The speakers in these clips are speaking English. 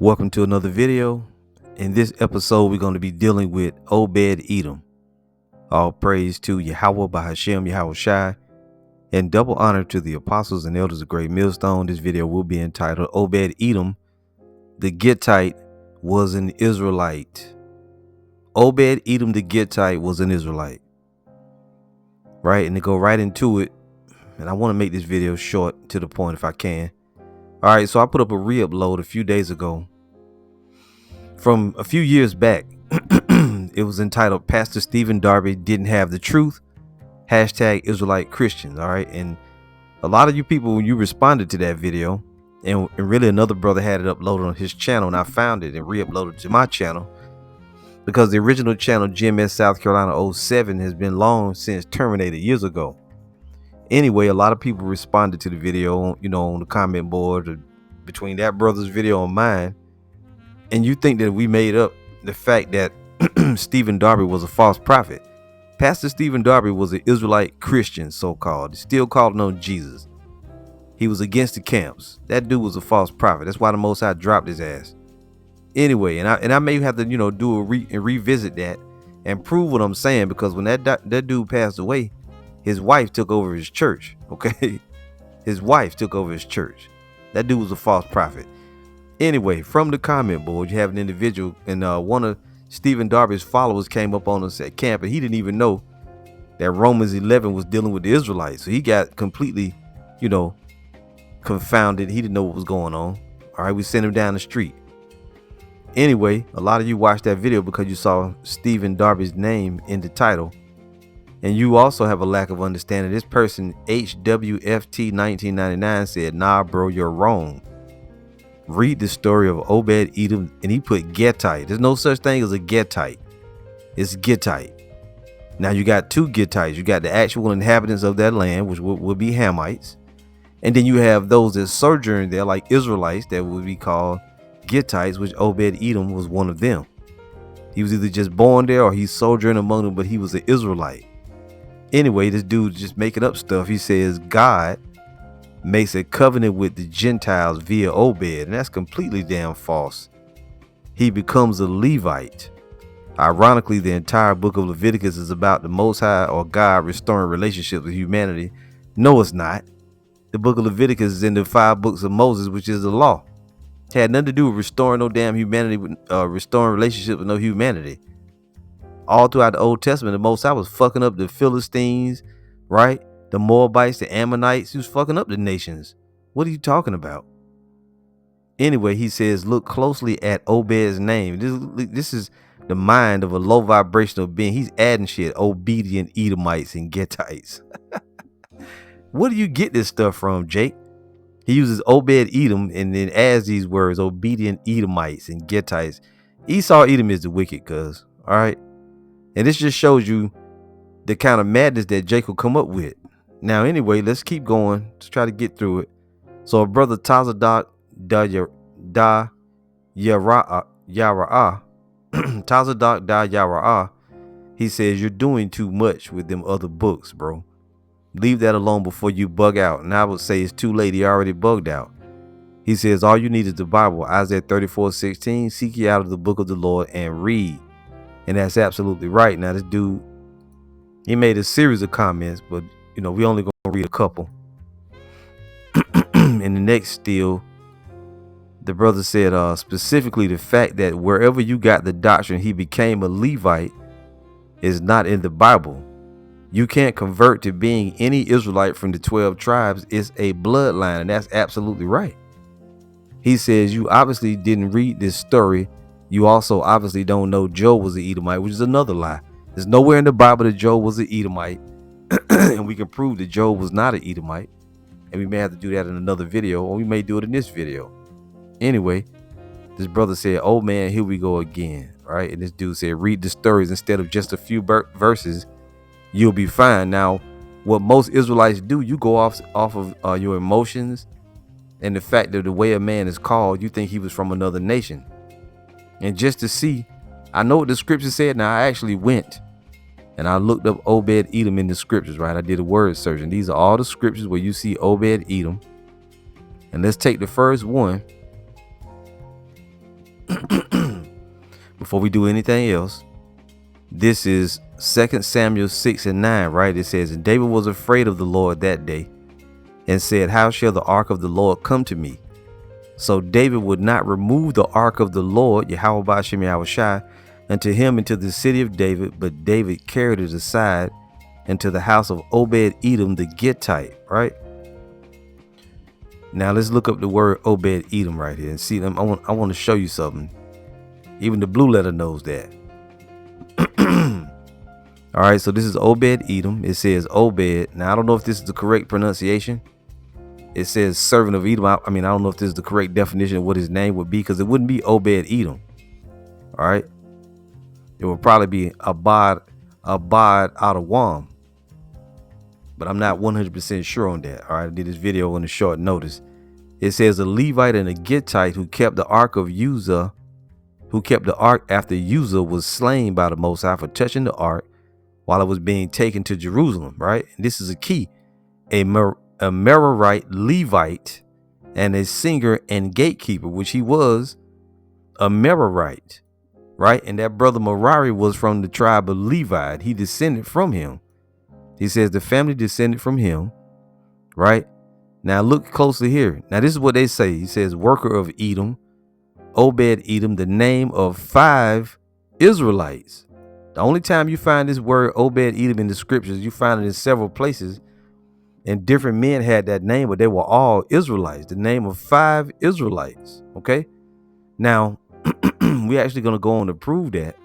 Welcome to another video. In this episode, we're going to be dealing with Obed-Edom. All praise to Yahweh by Hashem Yahweh Shai, and double honor to the apostles and elders of Great Millstone. This video will be entitled Obed-Edom, the Gittite, was an Israelite. Obed-Edom the Gittite was an Israelite. Right, and to go right into it, and I want to make this video short to the point if I can. All right, so I put up a re-upload a few days ago from a few years back. It was entitled Pastor Stephen Darby Didn't Have the Truth, #Israelite Christians. All right, and a lot of you people, when you responded to that video, and really another brother had it uploaded on his channel, and I found it and re-uploaded to my channel because the original channel, GMS South Carolina 07, has been long since terminated years ago. Anyway, a lot of people responded to the video, on the comment board between that brother's video and mine. And you think that we made up the fact that Stephen Darby was a false prophet. Pastor Stephen Darby was an Israelite Christian, so-called, still calling on Jesus. He was against the camps. That dude was a false prophet. That's why the Most High dropped his ass. Anyway, and I may have to, do a revisit that and prove what I'm saying, because when that dude passed away, his wife took over his church. Okay, his wife took over his church. That dude was a false prophet. Anyway, from the comment board, you have an individual, and one of Stephen Darby's followers came up on us at camp, and he didn't even know that Romans 11 was dealing with the Israelites. So he got completely, confounded. He didn't know what was going on. All right, we sent him down the street. Anyway, a lot of you watched that video because you saw Stephen Darby's name in the title. And you also have a lack of understanding. This person, HWFT 1999, said, "Nah, bro, you're wrong. Read the story of Obed-Edom," and he put Gittite. There's no such thing as a Gittite. It's Gittite. Now you got two Gittites. You got the actual inhabitants of that land, which would be Hamites. And then you have those that sojourn there, like Israelites, that would be called Gittites, which Obed-Edom was one of them. He was either just born there or he sojourned among them, but he was an Israelite. Anyway, this dude's just making up stuff. He says God makes a covenant with the Gentiles via Obed, and that's completely damn false. He becomes a Levite. Ironically, the entire book of Leviticus is about the Most High or God restoring relationships with humanity. No, it's not. The book of Leviticus is in the 5 books of Moses, which is the law. It had nothing to do with restoring no damn humanity, restoring relationships with no humanity. All throughout the Old Testament, the Most High was fucking up the Philistines, right? The Moabites, the Ammonites. He was fucking up the nations. What are you talking about? Anyway, he says, look closely at Obed's name. This is the mind of a low vibrational being. He's adding shit, obedient Edomites and Gittites. Where do you get this stuff from, Jake? He uses Obed-Edom and then adds these words, obedient Edomites and Gittites. Esau Edom is the wicked, cuz. All right. And this just shows you the kind of madness that Jake will come up with. Now, anyway, let's keep going. Let's try to get through it. So, brother Tazadak da Yara'ah, Tazadak da Yara'ah, he says, you're doing too much with them other books, bro. Leave that alone before you bug out. And I would say it's too late. He already bugged out. He says, all you need is the Bible. Isaiah 34:16, seek ye out of the book of the Lord and read. And that's absolutely right. Now, this dude, he made a series of comments, but, we only going to read a couple. In the next still, the brother said, specifically the fact that wherever you got the doctrine he became a Levite is not in the Bible. You can't convert to being any Israelite from the 12 tribes. It's a bloodline, and that's absolutely right. He says, you obviously didn't read this story. You also obviously don't know Job was an Edomite, which is another lie. There's nowhere in the Bible that Job was an Edomite. And we can prove that Job was not an Edomite. And we may have to do that in another video, or we may do it in this video. Anyway, this brother said, oh man, here we go again. Right? And this dude said, read the stories instead of just a few verses. You'll be fine. Now, what most Israelites do, you go off of your emotions and the fact that the way a man is called, you think he was from another nation. And just to see, I know what the scripture said. Now, I actually went and I looked up Obed-Edom in the scriptures, right? I did a word search, and these are all the scriptures where you see Obed-Edom. And let's take the first one. Before we do anything else, this is 2 Samuel 6 and 9, right? It says, and David was afraid of the Lord that day and said, how shall the ark of the Lord come to me? So David would not remove the ark of the Lord, Yahweh Ba'ashem Yahushai, unto him into the city of David, but David carried it aside into the house of Obed-Edom the Gittite, right? Now let's look up the word Obed-Edom right here and see them. I want to show you something. Even the blue letter knows that. All right, so this is Obed-Edom. It says Obed. Now, I don't know if this is the correct pronunciation. It says servant of Edom. I don't know if this is the correct definition of what his name would be, because it wouldn't be Obed-Edom. All right. It would probably be Abad out of Wam. But I'm not 100% sure on that. All right, I did this video on a short notice. It says a Levite and a Gittite who kept the ark of Uzzah, who kept the ark after Uzzah was slain by the Most High for touching the ark while it was being taken to Jerusalem, right? And this is a key. A Merarite Levite and a singer and gatekeeper, which he was a Merarite, right? And that brother Merari was from the tribe of Levi. He descended from him. He says the family descended from him, right? Now look closely here. Now this is what they say. He says worker of Edom, Obed-Edom, the name of 5 Israelites. The only time you find this word Obed-Edom in the scriptures, you find it in several places, and different men had that name, but they were all Israelites. The name of 5 Israelites. Okay. Now we're actually going to go on to prove that,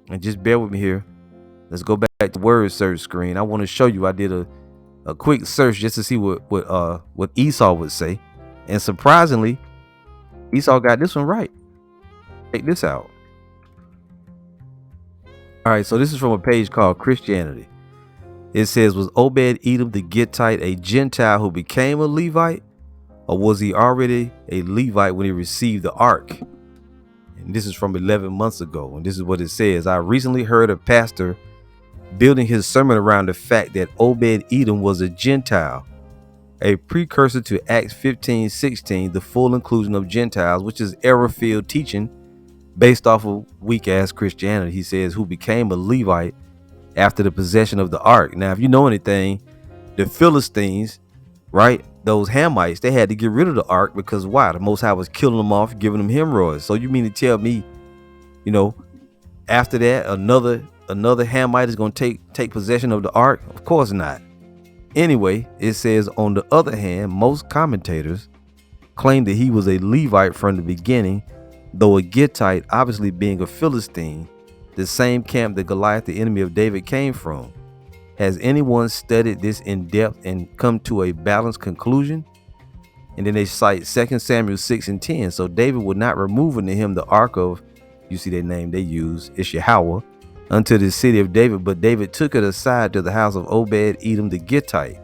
and just bear with me here. Let's go back to the word search screen. I want to show you. I did a quick search just to see what Esau would say, and surprisingly, Esau got this one right. Check this out. All right, so this is from a page called Christianity. It says, was Obed-Edom the Gittite a Gentile who became a Levite, or was he already a Levite when he received the ark? And this is from 11 months ago, and this is what it says. I recently heard a pastor building his sermon around the fact that Obed-Edom was a Gentile, a precursor to Acts 15:16, the full inclusion of Gentiles, which is error-filled teaching based off of weak-ass Christianity. He says, who became a Levite after the possession of the ark. Now, if you know anything, the Philistines, right, those Hamites, they had to get rid of the ark because why? The Most High was killing them off, giving them hemorrhoids. So you mean to tell me, after that, another Hamite is going to take possession of the ark? Of course not. Anyway, it says, on the other hand, most commentators claim that he was a Levite from the beginning, though a Gittite, obviously being a Philistine, the same camp that Goliath, the enemy of David, came from. Has anyone studied this in depth and come to a balanced conclusion? And then they cite 2 Samuel 6 and 10. So David would not remove unto him the ark of, you see their name they use, it's Yahweh, unto the city of David, but David took it aside to the house of Obed-Edom the Gittite.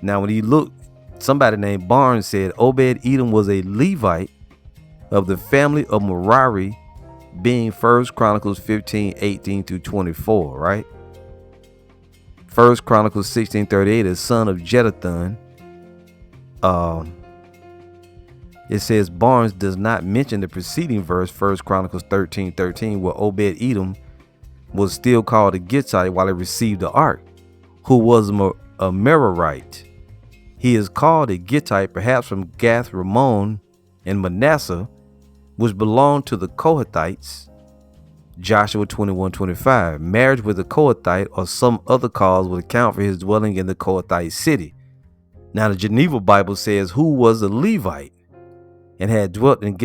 Now when he looked, somebody named Barnes said Obed-Edom was a Levite of the family of Merari, being 1 Chronicles 15:18 through 24, right? 1 Chronicles 16:38, a son of Jeduthun. It says Barnes does not mention the preceding verse, 1 Chronicles 13:13, where Obed-Edom was still called a Gittite while he received the ark, who was a Merarite. He is called a Gittite perhaps from Gath Rimmon and Manasseh, which belonged to the Kohathites. Joshua 21:25. Marriage with a Kohathite or some other cause would account for his dwelling in the Kohathite city. Now the Geneva Bible says who was a Levite and had dwelt in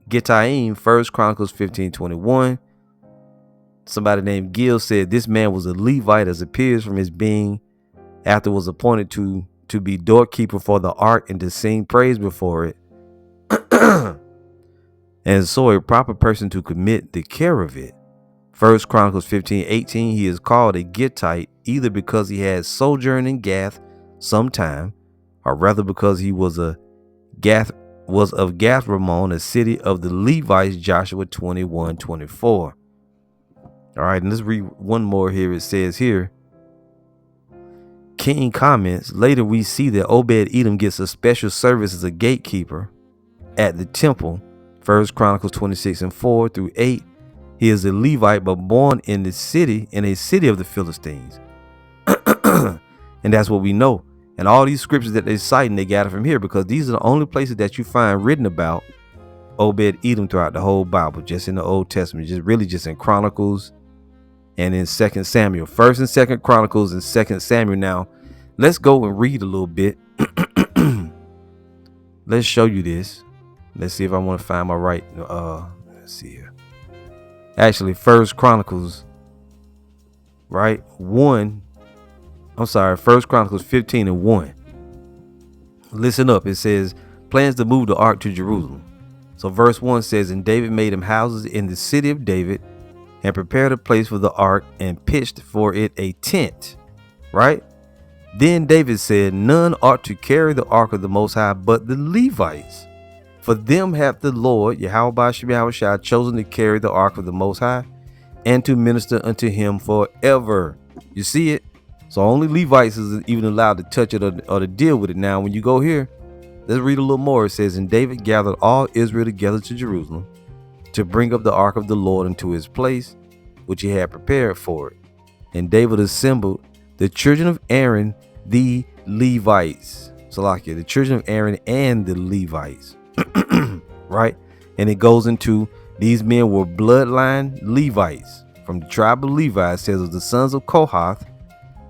Gittaim, 1 Chronicles 15:21. Somebody named Gill said this man was a Levite, as appears from his being after was appointed to be doorkeeper for the ark and to sing praise before it. And so a proper person to commit the care of it. 1 Chronicles 15:18, he is called a Gittite either because he had sojourned in Gath sometime, or rather because he was of Gath Rimmon, a city of the Levites, Joshua 21:24. All right, and let's read one more here. It says here, King comments, later we see that Obed-Edom gets a special service as a gatekeeper at the temple First Chronicles 26:4-8. He is a Levite, but born in a city of the Philistines. And that's what we know. And all these scriptures that they cite, and they gather from here, because these are the only places that you find written about Obed-Edom throughout the whole Bible, just in the Old Testament, just in Chronicles and in 2 Samuel. 1st and 2nd Chronicles and 2 Samuel. Now, let's go and read a little bit. Let's show you this. Let's see if I want to find my right. Let's see here. Actually, 1st Chronicles, right? 1st Chronicles 15:1. Listen up. It says, plans to move the ark to Jerusalem. So verse 1 says, and David made him houses in the city of David and prepared a place for the ark and pitched for it a tent. Right? Then David said, none ought to carry the ark of the Most High but the Levites. For them hath the Lord, Yahweh Shah, chosen to carry the ark of the Most High and to minister unto him forever. You see it? So only Levites is even allowed to touch it or to deal with it. Now, when you go here, let's read a little more. It says, and David gathered all Israel together to Jerusalem to bring up the ark of the Lord into his place, which he had prepared for it. And David assembled the children of Aaron, the Levites. Salakia, the children of Aaron and the Levites. Right? And it goes into, these men were bloodline Levites. From the tribe of Levi, it says, of the sons of Kohath,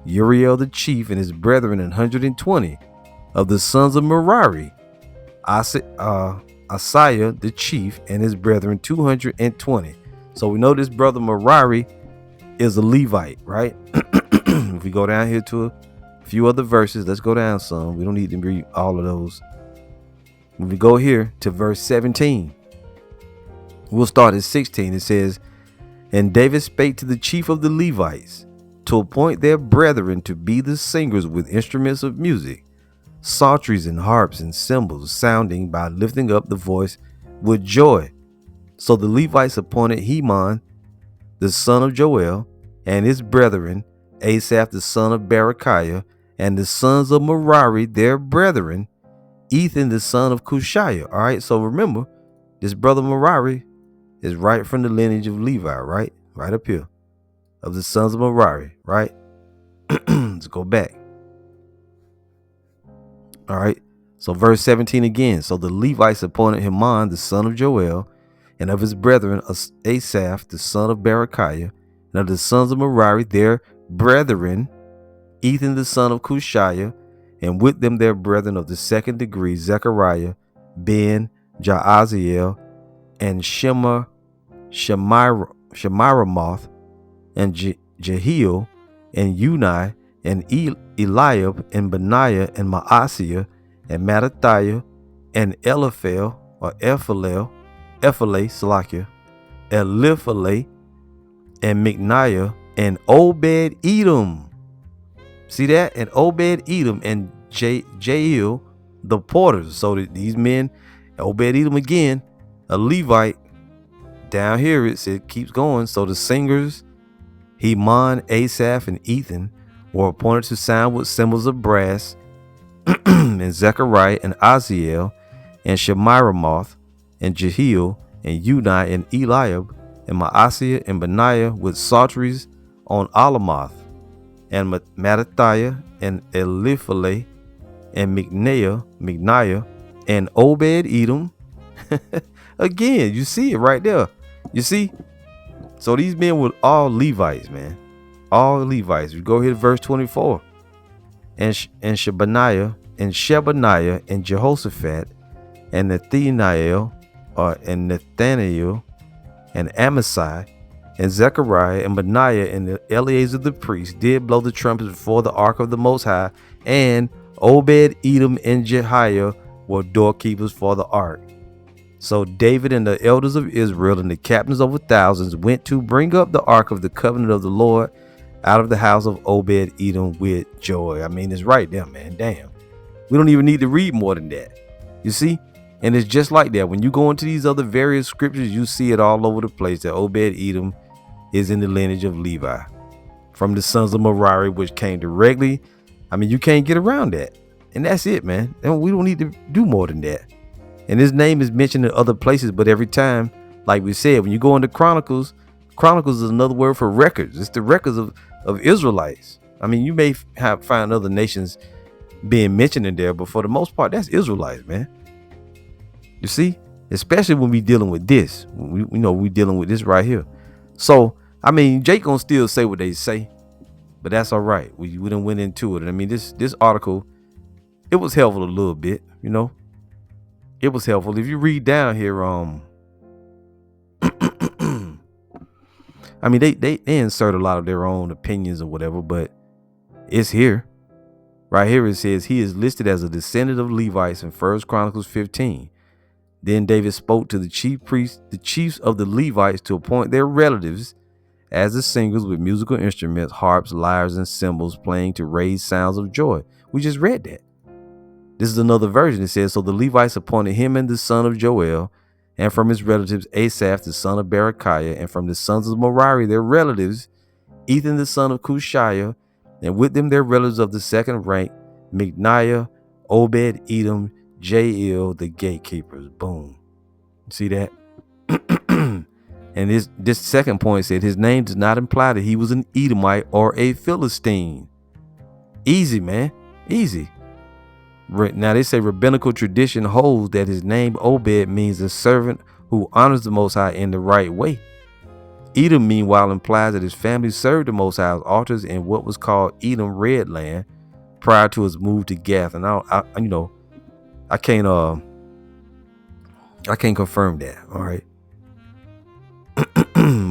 Uriel the chief and his brethren 120. Of the sons of Merari, Asaiah the chief and his brethren 220. So we know this brother Merari is a Levite, right? If we go down here to a few other verses, let's go down some. We don't need to read all of those. When we go here to verse 17, we'll start at 16. It says, and David spake to the chief of the Levites to appoint their brethren to be the singers with instruments of music, psalteries and harps and cymbals, sounding by lifting up the voice with joy. So the Levites appointed Heman, the son of Joel, and his brethren, Asaph, the son of Berechiah, and the sons of Merari, their brethren, Ethan, the son of Cushiah. All right. So remember, this brother Merari is right from the lineage of Levi, right? Right up here, of the sons of Merari, right? Let's go back. All right. So verse 17 again. So the Levites appointed Heman, the son of Joel, and of his brethren, Asaph, the son of Berechiah, and of the sons of Merari, their brethren, Ethan, the son of Cushiah, and with them their brethren of the second degree, Zechariah, Ben, Jaaziel, and Shemiramoth, and Jehiel, and Unai, and Eliab, and Benaiah, and Maaseiah, and Mattathiah, and Eliphale, Salakia, Eliphale, and Micniah, and Obed-Edom. See that? And Obed-Edom and Jael, the porters. So these men, Obed-Edom again, a Levite. Down here it keeps going. So the singers, Heman, Asaph, and Ethan, were appointed to sound with cymbals of brass, and Zechariah and Aziel, and Shemiramoth, and Jehiel, and Unai, and Eliab, and Maaseiah, and Benaiah with psalteries on Alamoth, and Mattathiah, and Eliphale, and Micniah, and Obed-Edom. Again, you see it right there. You see? So these men were all Levites, man. All Levites. We go here to verse 24. And Shebaniah, and Jehoshaphat, and Nathaniel, and Amasai, and Zechariah, and Benaiah, and Eleazar the priest did blow the trumpets before the ark of the Most High, and Obed-Edom and Jehiah were doorkeepers for the ark. So David and the elders of Israel and the captains over thousands went to bring up the ark of the covenant of the Lord out of the house of Obed-Edom with joy. I mean, it's right there, man. Damn. We don't even need to read more than that. You see? And it's just like that. When you go into these other various scriptures, you see it all over the place that Obed-Edom is in the lineage of Levi from the sons of Merari, which came directly. I mean, you can't get around that. And that's it, man. And we don't need to do more than that. And his name is mentioned in other places, but every time, like we said, when you go into Chronicles, Chronicles is another word for records. It's the records of Israelites. I mean, you may find other nations being mentioned in there, but for the most part, that's Israelites, man. You see, especially when we dealing with this, we dealing with this right here. So, I mean, Jake gonna still say what they say, but that's all right. We done went into it. And I mean, this article, it was helpful a little bit, It was helpful. If you read down here, I mean, they insert a lot of their own opinions or whatever, but it's here. Right here it says he is listed as a descendant of Levites in 1 Chronicles 15. Then David spoke to the chief priests, the chiefs of the Levites, to appoint their relatives as the singers with musical instruments, harps, lyres, and cymbals, playing to raise sounds of joy. We just read that. This is another version. It says, so the Levites appointed him and the son of Joel, and from his relatives Asaph, the son of Berechiah, and from the sons of Merari, their relatives, Ethan, the son of Cushiah, and with them their relatives of the second rank, Micniah, Obed, Edom, Jael, the gatekeepers. Boom. See that? And this second point said his name does not imply that he was an Edomite or a Philistine. Easy, man. Easy. Now they say rabbinical tradition holds that his name Obed means a servant who honors the Most High in the right way. Edom, meanwhile, implies that his family served the Most High's altars in what was called Edom Red Land prior to his move to Gath. And I can't confirm that. All right.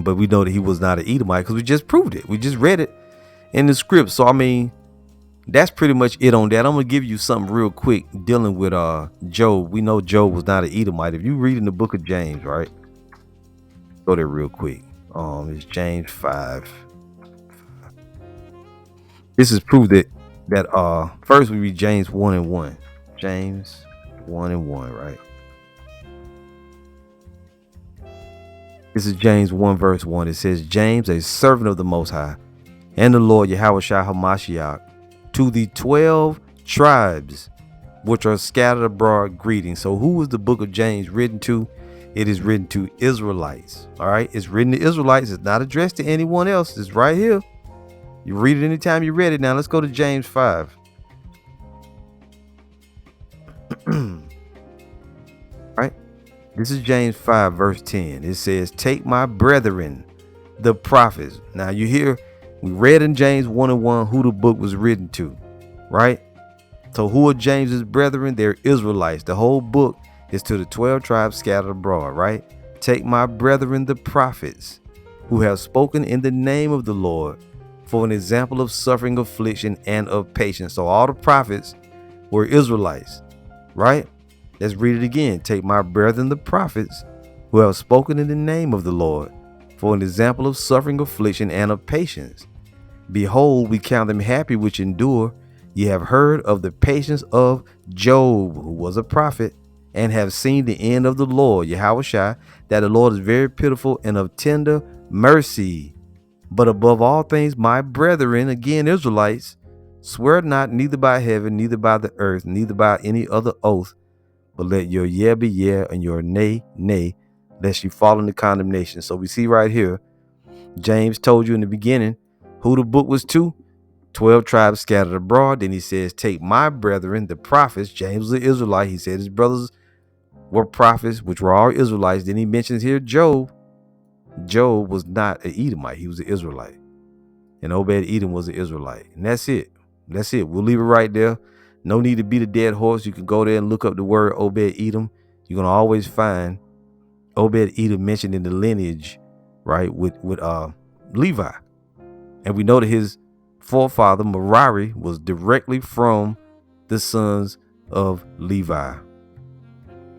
But we know that he was not an Edomite because we just proved it. We just read it in the script. So I mean, that's pretty much it on that. I'm gonna give you something real quick dealing with Job. We know Job was not an Edomite. If you read in the book of James, right? Go there real quick. It's James 5. This is proof that first we read James 1:1. James 1:1, right? This is James 1 verse 1. It says, James, a servant of the Most High, and the Lord Yahushua HaMashiach, to the 12 tribes which are scattered abroad, greetings. So who is the book of James written to? It is written to Israelites. All right. It's written to Israelites. It's not addressed to anyone else. It's right here. You read it anytime you read it. Now let's go to James 5. Right. This is James 5 verse 10. It says, take my brethren, the prophets. Now you hear, we read in James 1:1 who the book was written to, right? So who are James's brethren? They're Israelites. The whole book is to the 12 tribes scattered abroad, right? Take my brethren, the prophets, who have spoken in the name of the Lord, for an example of suffering, affliction, and of patience. So all the prophets were Israelites, right? Let's read it again. Take my brethren, the prophets, who have spoken in the name of the Lord, for an example of suffering, affliction, and of patience. Behold, we count them happy which endure. Ye have heard of the patience of Job, who was a prophet, and have seen the end of the Lord, Yahushua, that the Lord is very pitiful and of tender mercy. But above all things, my brethren, again Israelites, swear not neither by heaven, neither by the earth, neither by any other oath, but let your yeah be yeah and your nay, nay, lest you fall into condemnation. So we see right here, James told you in the beginning who the book was to. 12 tribes scattered abroad. Then he says, take my brethren, the prophets. James was an Israelite. He said his brothers were prophets, which were all Israelites. Then he mentions here Job. Job was not an Edomite. He was an Israelite. And Obed Edom was an Israelite. And that's it. That's it. We'll leave it right there. No need to beat a dead horse. You can go there and look up the word Obed Edom. You're going to always find Obed Edom mentioned in the lineage, right, with Levi. And we know that his forefather Merari was directly from the sons of Levi.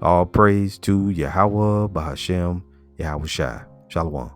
All praise to Yahweh Bahashem Yahushua. Shalom.